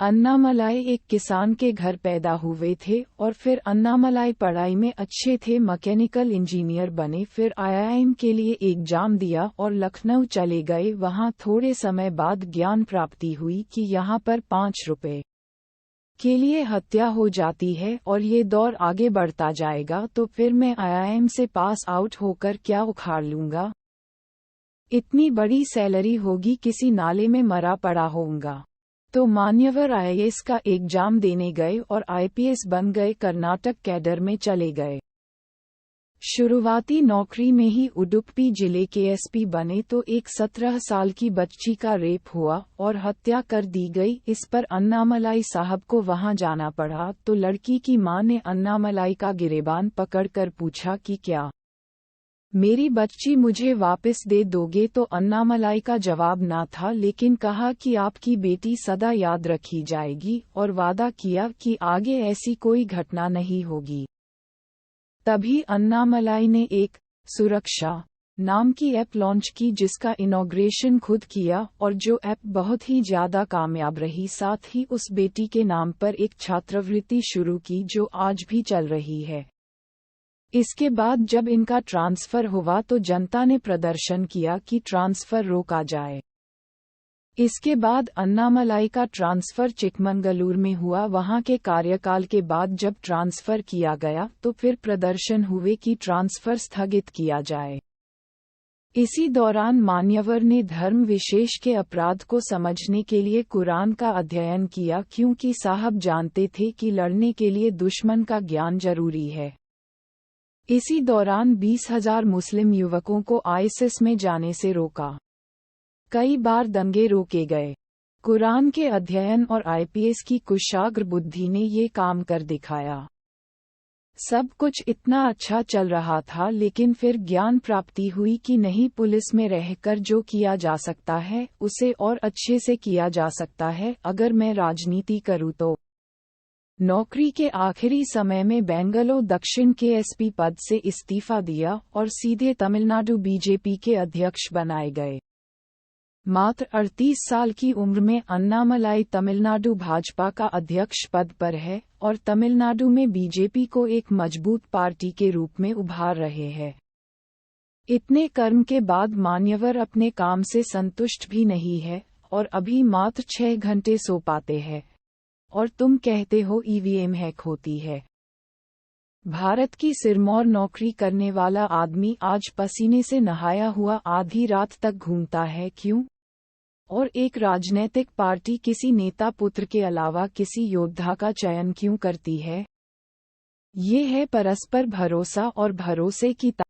अन्नामलाई एक किसान के घर पैदा हुए थे और फिर अन्नामलाई पढ़ाई में अच्छे थे, मैकेनिकल इंजीनियर बने, फिर आईआईएम के लिए एग्जाम दिया और लखनऊ चले गए। वहां थोड़े समय बाद ज्ञान प्राप्ति हुई कि यहाँ पर 5 रुपए के लिए हत्या हो जाती है और ये दौर आगे बढ़ता जाएगा, तो फिर मैं आईआईएम से पास आउट होकर क्या उखाड़ लूंगा? इतनी बड़ी सैलरी होगी, किसी नाले में मरा पड़ा होऊंगा। तो मान्यवर आईएएस का एग्जाम देने गए और आईपीएस बन गए, कर्नाटक कैडर में चले गए। शुरुआती नौकरी में ही उडुपी जिले के एसपी बने तो एक 17 साल की बच्ची का रेप हुआ और हत्या कर दी गई। इस पर अन्नामलाई साहब को वहां जाना पड़ा, तो लड़की की मां ने अन्नामलाई का गिरेबान पकड़कर पूछा कि क्या मेरी बच्ची मुझे वापस दे दोगे? तो अन्नामलाई का जवाब ना था, लेकिन कहा कि आपकी बेटी सदा याद रखी जाएगी और वादा किया कि आगे ऐसी कोई घटना नहीं होगी। तभी अन्नामलाई ने एक सुरक्षा नाम की ऐप लॉन्च की, जिसका इनॉग्रेशन खुद किया और जो ऐप बहुत ही ज्यादा कामयाब रही। साथ ही उस बेटी के नाम पर एक छात्रवृत्ति शुरू की जो आज भी चल रही है। इसके बाद जब इनका ट्रांसफर हुआ तो जनता ने प्रदर्शन किया कि ट्रांसफर रोका जाए। इसके बाद अन्नामलाई का ट्रांसफर चिकमंगलूर में हुआ। वहां के कार्यकाल के बाद जब ट्रांसफर किया गया तो फिर प्रदर्शन हुए कि ट्रांसफर स्थगित किया जाए। इसी दौरान मान्यवर ने धर्म विशेष के अपराध को समझने के लिए कुरान का अध्ययन किया, क्योंकि साहब जानते थे कि लड़ने के लिए दुश्मन का ज्ञान जरूरी है। इसी दौरान 20,000 मुस्लिम युवकों को आईएसएस में जाने से रोका। कई बार दंगे रोके गए। कुरान के अध्ययन और आईपीएस की कुशाग्र बुद्धि ने ये काम कर दिखाया। सब कुछ इतना अच्छा चल रहा था, लेकिन फिर ज्ञान प्राप्ति हुई कि नहीं, पुलिस में रहकर जो किया जा सकता है उसे और अच्छे से किया जा सकता है। अगर मैं राजनीति करूं तो नौकरी के आखिरी समय में बेंगलोर दक्षिण के एसपी पद से इस्तीफा दिया और सीधे तमिलनाडु बीजेपी के अध्यक्ष बनाए गए। मात्र 38 साल की उम्र में अन्नामलाई तमिलनाडु भाजपा का अध्यक्ष पद पर है और तमिलनाडु में बीजेपी को एक मजबूत पार्टी के रूप में उभार रहे हैं। इतने कर्म के बाद मान्यवर अपने काम से संतुष्ट भी नहीं है और अभी मात्र 6 घंटे सो पाते हैं, और तुम कहते हो ईवीएम हैक होती है। भारत की सिरमौर नौकरी करने वाला आदमी आज पसीने से नहाया हुआ आधी रात तक घूमता है, क्यों? और एक राजनीतिक पार्टी किसी नेता पुत्र के अलावा किसी योद्धा का चयन क्यों करती है? ये है परस्पर भरोसा और भरोसे की